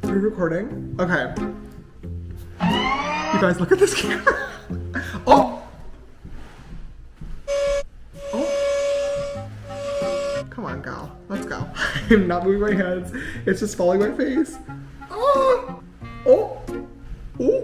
Are we recording? Okay. You guys, look at this camera. Oh! Oh! Come on, gal. Let's go. I'm not moving my hands. It's just following my face. Oh! Oh!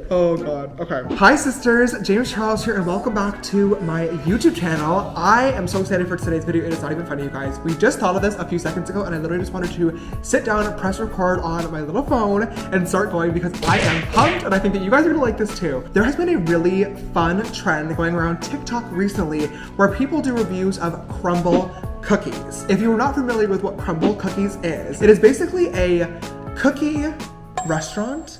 Oh god. Okay. Hi sisters, James Charles here and welcome back to my YouTube channel. I am so excited for today's video. It is not even funny, you guys. We just thought of this a few seconds ago and I literally just wanted to sit down and press record on my little phone and start going because I am pumped and I think that you guys are gonna like this too. There has been a really fun trend going around TikTok recently where people do reviews of Crumbl cookies. If you're not familiar with what Crumbl cookies is, it is basically a cookie restaurant,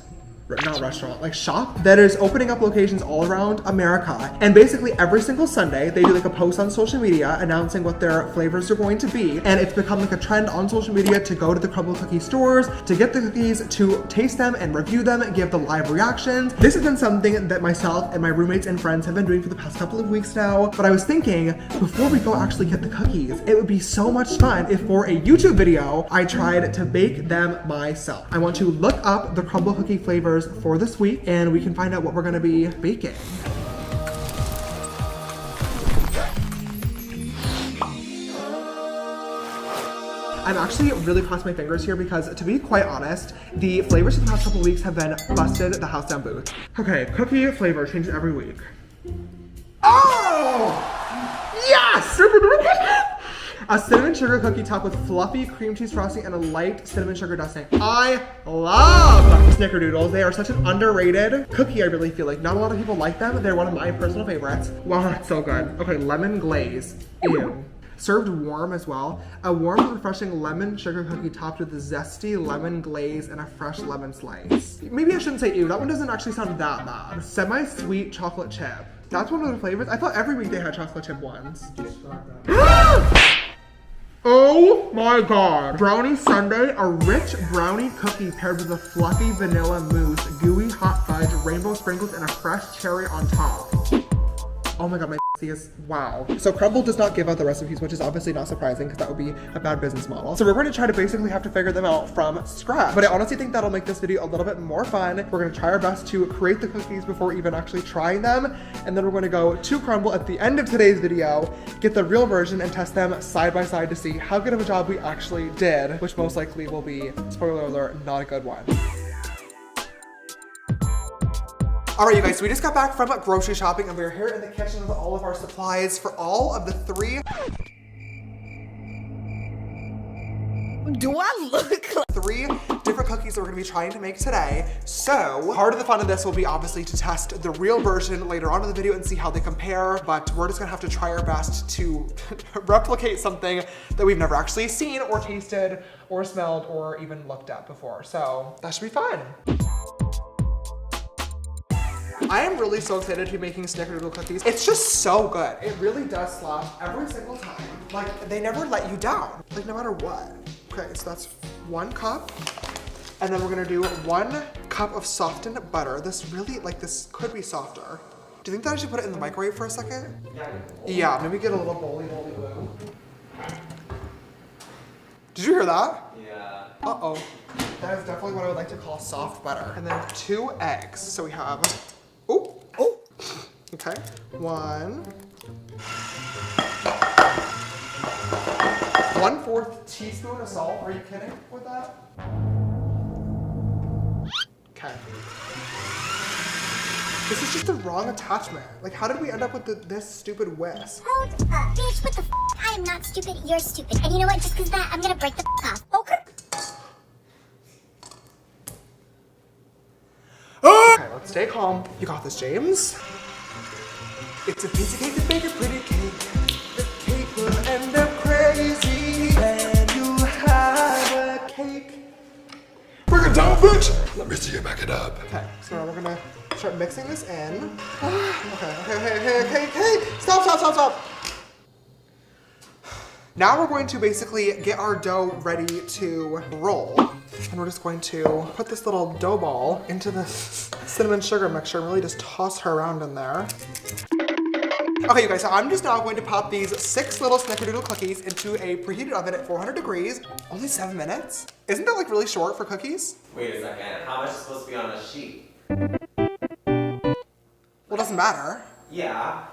not restaurant, like shop that is opening up locations all around America. And basically every single Sunday, they do like a post on social media announcing what their flavors are going to be. And it's become like a trend on social media to go to the Crumbl cookie stores, to get the cookies, to taste them and review them and give the live reactions. This has been something that myself and my roommates and friends have been doing for the past couple of weeks now. But I was thinking, before we go actually get the cookies, it would be so much fun if for a YouTube video, I tried to bake them myself. I want to look up the Crumbl cookie flavors for this week and we can find out what we're gonna be baking. I'm actually really crossing my fingers here because, to be quite honest, the flavors of the past couple weeks have been busted the house down boots. Okay, cookie flavor changes every week. Oh! Yes! A cinnamon sugar cookie topped with fluffy cream cheese frosting and a light cinnamon sugar dusting. I love snickerdoodles. They are such an underrated cookie, I really feel like. Not a lot of people like them. They're one of my personal favorites. Wow, that's so good. Okay, lemon glaze. Ew. Served warm as well. A warm and refreshing lemon sugar cookie topped with a zesty lemon glaze and a fresh lemon slice. Maybe I shouldn't say ew. That one doesn't actually sound that bad. Semi-sweet chocolate chip. That's one of the flavors. I thought every week they had chocolate chip ones. Oh my god. Brownie sundae, a rich brownie cookie paired with a fluffy vanilla mousse, gooey hot fudge, rainbow sprinkles, and a fresh cherry on top. Oh my god, my is wow. So Crumbl does not give out the recipes, which is obviously not surprising because that would be a bad business model. So we're going to try to basically have to figure them out from scratch. But I honestly think that'll make this video a little bit more fun. We're going to try our best to create the cookies before even actually trying them. And then we're going to go to Crumbl at the end of today's video, get the real version and test them side by side to see how good of a job we actually did, which most likely will be, spoiler alert, not a good one. All right, you guys, so we just got back from grocery shopping and we're here in the kitchen with all of our supplies for all of the three different cookies that we're gonna be trying to make today. So part of the fun of this will be obviously to test the real version later on in the video and see how they compare, but we're just gonna have to try our best to replicate something that we've never actually seen or tasted or smelled or even looked at before. So that should be fun. I am really so excited to be making snickerdoodle cookies. It's just so good. It really does slap every single time. Like, they never let you down, like no matter what. Okay, so that's 1 cup. And then we're gonna do 1 cup of softened butter. This really, like this could be softer. Do you think that I should put it in the microwave for a second? Yeah, maybe get a little bowly blue. Did you hear that? Yeah. Uh-oh. That is definitely what I would like to call soft butter. And then 2 eggs. So we have, oh, okay. 1. 1/4 teaspoon of salt. Are you kidding with that? Okay. This is just the wrong attachment. Like, how did we end up with this stupid whisk? Hold up, bitch, what the f? I am not stupid, you're stupid. And you know what, just cause that, I'm gonna break the f off. Okay. Okay, let's stay calm. You got this, James. It's a piece of cake to bake a pretty cake. The cake will end up crazy, and you'll have a cake. Bring it down, bitch! Let me see you back it up. Okay, so now we're gonna start mixing this in. Okay. Stop. Now we're going to basically get our dough ready to roll. And we're just going to put this little dough ball into the cinnamon sugar mixture and really just toss her around in there. Okay, you guys, so I'm just now going to pop these 6 little snickerdoodle cookies into a preheated oven at 400 degrees. Only 7 minutes? Isn't that like really short for cookies? Wait a second, how much is supposed to be on a sheet? Well, it doesn't matter. Yeah.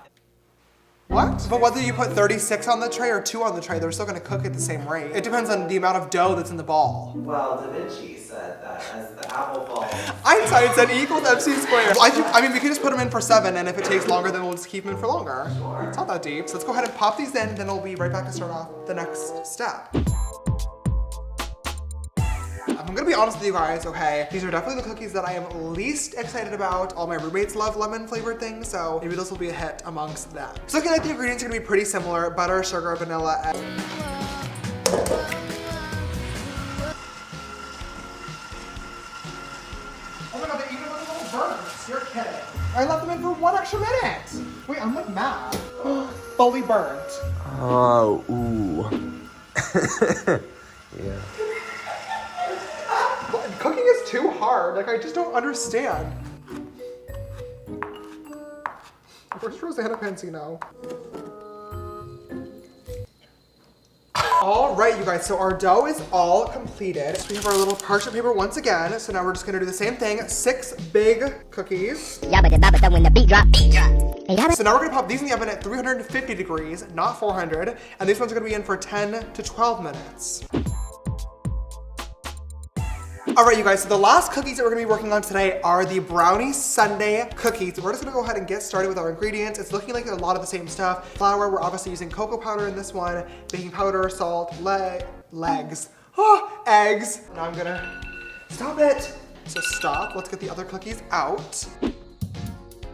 What? But whether you put 36 on the tray or 2 on the tray, they're still gonna cook at the same rate. It depends on the amount of dough that's in the ball. Well, Da Vinci said that as the apple falls. Einstein said E equals MC squared. I mean, we can just put them in for 7, and if it takes longer, then we'll just keep them in for longer. Sure. It's not that deep. So let's go ahead and pop these in, then we'll be right back to start off the next step. I'm gonna be honest with you guys, okay? These are definitely the cookies that I am least excited about. All my roommates love lemon flavored things, so maybe this will be a hit amongst them. So looking like the ingredients are gonna be pretty similar: butter, sugar, vanilla, and oh my god, they even look a little burnt. You're kidding. I left them in for 1 extra minute. Wait, I'm like mad. Fully burnt. Oh, ooh. Yeah. Cooking is too hard. Like, I just don't understand. Where's Rosanna Pansino? All right, you guys, so our dough is all completed. So we have our little parchment paper once again. So now we're just gonna do the same thing. 6 big cookies. Yabba dabba when the beat drop. So now we're gonna pop these in the oven at 350 degrees, not 400. And these ones are gonna be in for 10 to 12 minutes. All right, you guys, so the last cookies that we're gonna be working on today are the brownie sundae cookies. We're just gonna go ahead and get started with our ingredients. It's looking like a lot of the same stuff. Flour, we're obviously using cocoa powder in this one, baking powder, salt, eggs. Now I'm gonna stop it. So stop, let's get the other cookies out.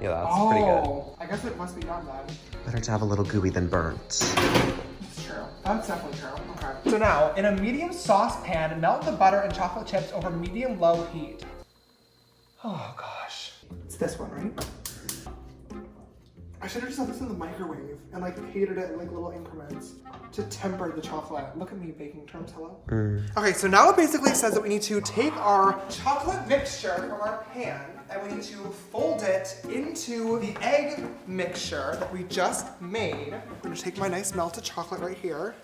Yeah, that's pretty good. I guess it must be done then. Better to have a little gooey than burnt. It's true. That's definitely true. Okay. So now, in a medium saucepan, melt the butter and chocolate chips over medium-low heat. Oh gosh. It's this one, right? I should have just left this in the microwave and like heated it in like little increments to temper the chocolate. Look at me baking terms, hello? Okay, so now it basically says that we need to take our chocolate mixture from our pan and we need to fold it into the egg mixture that we just made. I'm gonna take my nice melted chocolate right here.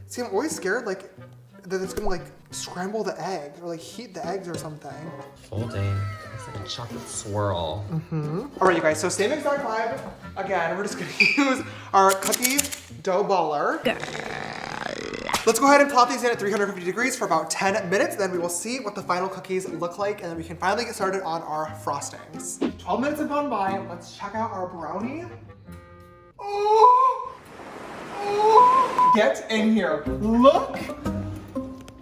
See, I'm always scared like that it's gonna like scramble the egg or like heat the eggs or something. Folding. It's like a chocolate swirl. All right, you guys, so same exact vibe. Again, we're just gonna use our cookie dough baller. Let's go ahead and plop these in at 350 degrees for about 10 minutes. Then we will see what the final cookies look like, and then we can finally get started on our frostings. 12 minutes have gone by. Let's check out our brownie. Oh! Oh! Get in here. Look.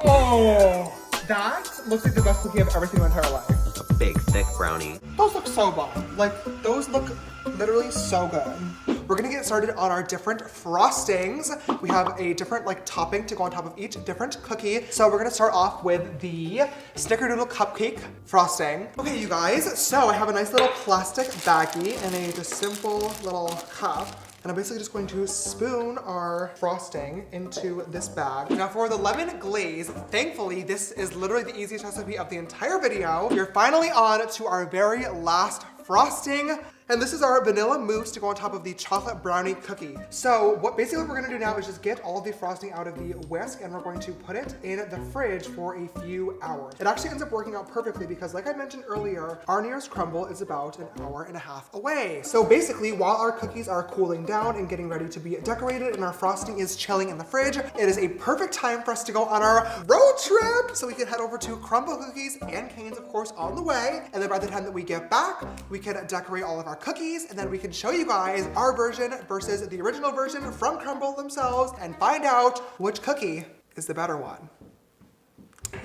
Oh! That looks like the best cookie I've ever seen in my entire life. A big, thick brownie. Those look so bomb. Like, those look literally so good. We're gonna get started on our different frostings. We have a different like topping to go on top of each different cookie. So we're gonna start off with the snickerdoodle cupcake frosting. Okay, you guys, so I have a nice little plastic baggie and a just simple little cup. And I'm basically just going to spoon our frosting into this bag. Now for the lemon glaze, thankfully, this is literally the easiest recipe of the entire video. We're finally on to our very last frosting. And this is our vanilla mousse to go on top of the chocolate brownie cookie. So what basically we're gonna do now is just get all the frosting out of the whisk and we're going to put it in the fridge for a few hours. It actually ends up working out perfectly because like I mentioned earlier, our nearest Crumbl is about an hour and a half away. So basically while our cookies are cooling down and getting ready to be decorated and our frosting is chilling in the fridge, it is a perfect time for us to go on our road trip. So we can head over to Crumbl Cookies and Canes, of course, on the way. And then by the time that we get back, we can decorate all of our cookies and then we can show you guys our version versus the original version from Crumbl themselves and find out which cookie is the better one,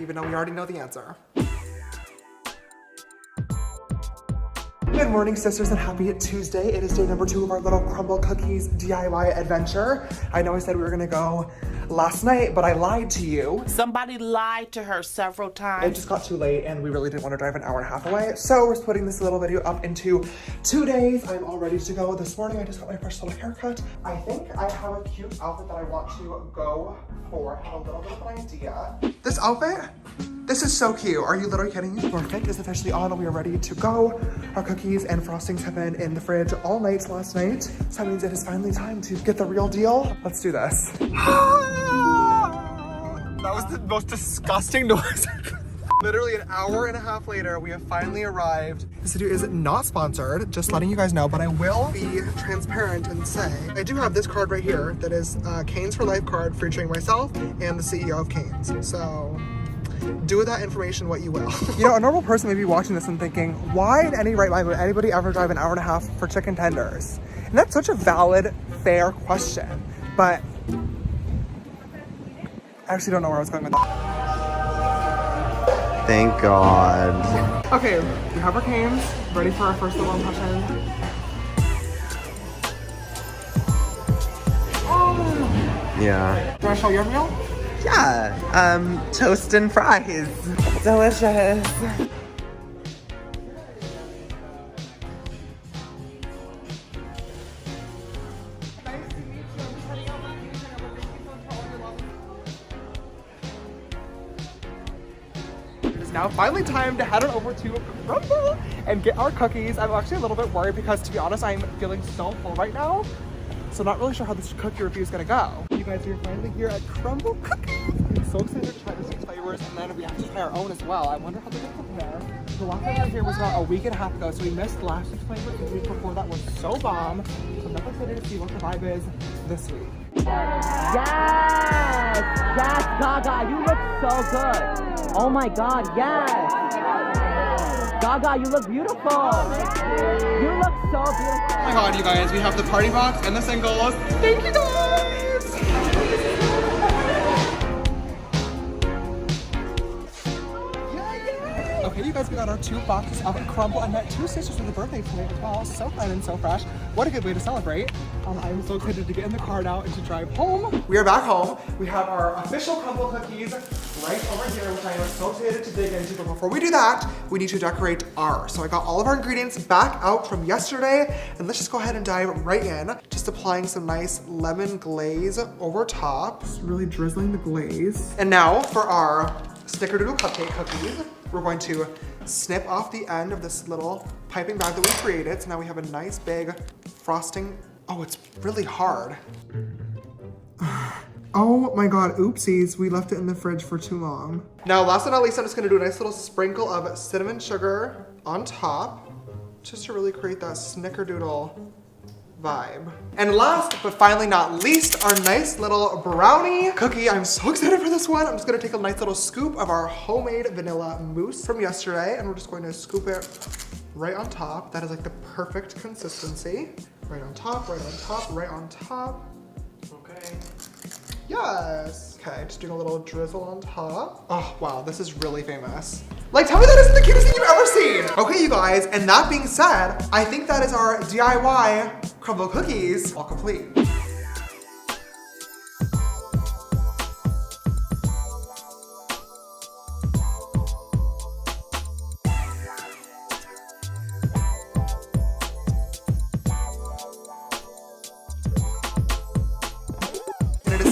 even though we already know the answer. Good morning, sisters, and happy Tuesday. It is day number 2 of our little Crumbl Cookies DIY adventure. I know I said we were gonna go last night, but I lied to you. Somebody lied to her several It times. just got too late and we really didn't want to drive an hour and a half away. So we're splitting this little video up into 2 days. I'm all ready to go. This morning I just got my first little haircut. I think I have a cute outfit that I want to go for. I have a little bit of an idea. This outfit This is so cute. Are you literally kidding me? Our fit is officially on. We are ready to go. Our cookies and frostings have been in the fridge all night last night. So that means it is finally time to get the real deal. Let's do this. That was the most disgusting noise. Literally an hour and a half later, we have finally arrived. This video is not sponsored, just letting you guys know, but I will be transparent and say, I do have this card right here that is Canes for Life card featuring myself and the CEO of Canes. So do with that information what you will. You know, a normal person may be watching this and thinking, why in any right mind would anybody ever drive an hour and a half for chicken tenders? And that's such a valid, fair question. But I actually don't know where I was going with that. Thank God. Okay, we have our canes, ready for our first little impression. Oh! Yeah. Do you want to show your meal? Yeah. Toast and fries. Delicious. Now finally time to head on over to Crumbl and get our cookies. I'm actually a little bit worried because, to be honest, I'm feeling so full right now. So I'm not really sure how this cookie review is gonna go. You guys are finally here at Crumbl Cookies. I'm so excited to try the 6 flavors, and then we have to try our own as well. I wonder how they're gonna compare. The last time we were here was about a week and a half ago, so we missed the last 6 flavors. The week before that was so bomb. So I'm definitely excited to see what the vibe is this week. Yes! Yes, Gaga, you look so good. Oh my God, yes! Gaga, you look beautiful. You look so beautiful. Oh my God, you guys, we have the party box and the singles. Thank you guys! Okay, you guys, we got our 2 boxes of Crumbl. I met 2 sisters for the birthday today as well. So fun and so fresh. What a good way to celebrate. I'm so excited to get in the car now and to drive home. We are back home. We have our official Crumbl cookies right over here, which I am so excited to dig into. But before we do that, we need to decorate ours. So I got all of our ingredients back out from yesterday, and let's just go ahead and dive right in. Just applying some nice lemon glaze over top. Just really drizzling the glaze. And now for our snickerdoodle cupcake cookies, we're going to snip off the end of this little piping bag that we created. So now we have a nice big frosting. Oh, it's really hard. Oh my God, oopsies. We left it in the fridge for too long. Now, last but not least, I'm just gonna do a nice little sprinkle of cinnamon sugar on top, just to really create that snickerdoodle vibe. And last, but finally not least, our nice little brownie cookie. I'm so excited for this one. I'm just gonna take a nice little scoop of our homemade vanilla mousse from yesterday, and we're just going to scoop it right on top. That is like the perfect consistency. Right on top, right on top, right on top. Okay. Yes. Okay, just doing a little drizzle on top. Oh, wow, this is really famous. Like, tell me that isn't the cutest thing you've ever seen. Okay, you guys, and that being said, I think that is our DIY Crumbl cookies all complete.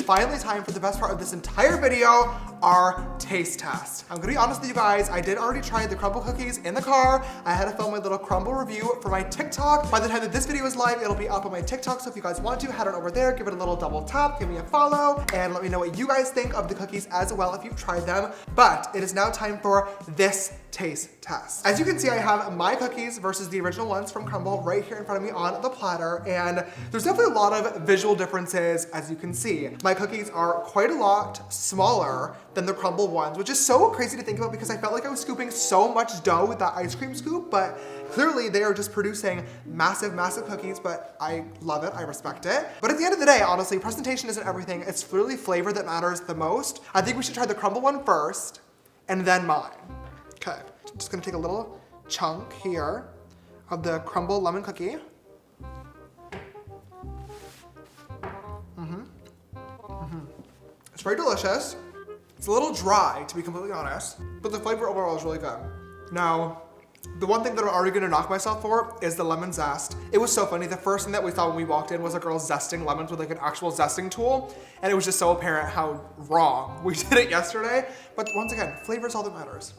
Finally time for the best part of this entire video, our taste test. I'm gonna be honest with you guys, I did already try the Crumbl cookies in the car. I had to film my little Crumbl review for my TikTok. By the time that this video is live, it'll be up on my TikTok, so if you guys want to, head on over there, give it a little double tap, give me a follow, and let me know what you guys think of the cookies as well if you've tried them. But it is now time for this taste test. As you can see, I have my cookies versus the original ones from Crumbl right here in front of me on the platter, and there's definitely a lot of visual differences, as you can see. My cookies are quite a lot smaller than the Crumbl ones, which is so crazy to think about because I felt like I was scooping so much dough with that ice cream scoop, but clearly they are just producing massive, massive cookies, but I love it, I respect it. But at the end of the day, honestly, presentation isn't everything. It's really flavor that matters the most. I think we should try the Crumbl one first, and then mine. Okay, just gonna take a little chunk here of the Crumbl lemon cookie. It's very delicious. It's a little dry, to be completely honest, but the flavor overall is really good. Now, The one thing that I'm already gonna knock myself for is the lemon zest. It was so funny. The first thing that we saw when we walked in was a girl zesting lemons with like an actual zesting tool. And it was just so apparent how wrong we did it yesterday. But once again, flavor is all that matters.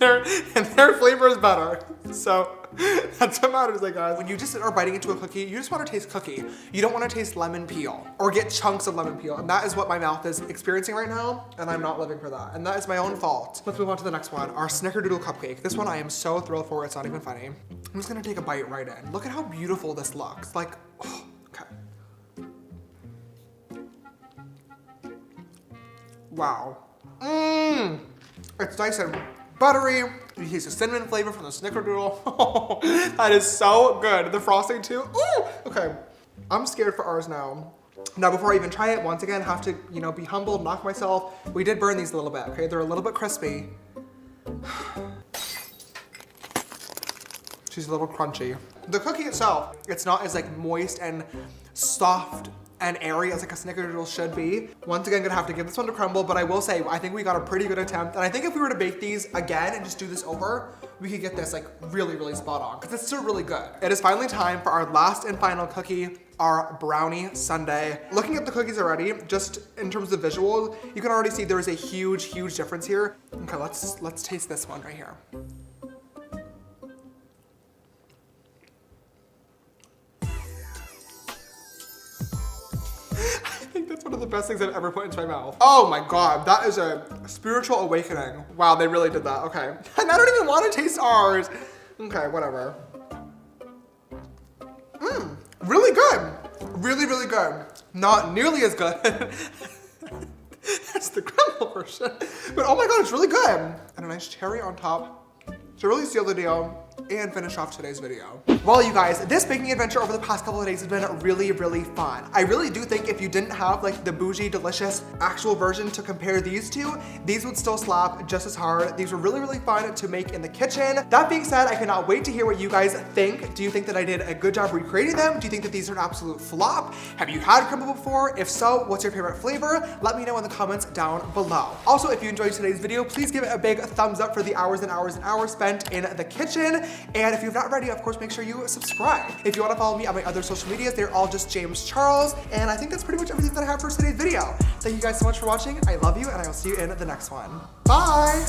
and their flavor is better. So that's what matters, like guys. When you just are biting into a cookie, you just want to taste cookie. You don't want to taste lemon peel or get chunks of lemon peel. And that is what my mouth is experiencing right now. And I'm not living for that. And that is my own fault. Let's move on to the next one. Our snickerdoodle cupcake. This one I am so thrilled for. It's not even funny. I'm just gonna take a bite right in. Look at how beautiful this looks. Like, oh, okay. Wow. Mmm. It's nice and buttery. You taste the cinnamon flavor from the snickerdoodle. That is so good. The frosting too. Ooh. Okay, I'm scared for ours now. Now, before I even try it, once again, have to, you know, be humbled, knock myself. We did burn these a little bit, okay? They're a little bit crispy. She's a little crunchy. The cookie itself, it's not as like moist and soft and airy as like a snickerdoodle should be. Once again, gonna have to give this one to Crumbl, but I will say, I think we got a pretty good attempt. And I think if we were to bake these again and just do this over, we could get this like really, really spot on, because it's still really good. It is finally time for our last and final cookie, our brownie sundae. Looking at the cookies already, just in terms of visuals, you can already see there is a huge, huge difference here. Okay, let's taste this one right here. That's one of the best things I've ever put into my mouth. Oh my God, that is a spiritual awakening. Wow, they really did that, okay. And I don't even want to taste ours. Okay, whatever. Really good. Really, really good. Not nearly as good as the Crumbl version. But oh my God, it's really good. And a nice cherry on top to really seal the deal and finish off today's video. Well, you guys, this baking adventure over the past couple of days has been really, really fun. I really do think if you didn't have like the bougie, delicious actual version to compare these to, these would still slap just as hard. These were really, really fun to make in the kitchen. That being said, I cannot wait to hear what you guys think. Do you think that I did a good job recreating them? Do you think that these are an absolute flop? Have you had Crumbl before? If so, what's your favorite flavor? Let me know in the comments down below. Also, if you enjoyed today's video, please give it a big thumbs up for the hours and hours and hours spent in the kitchen. And if you're not already, of course, make sure you subscribe. If you want to follow me on my other social medias, they're all just James Charles. And I think that's pretty much everything that I have for today's video. Thank you guys so much for watching. I love you, and I will see you in the next one. Bye.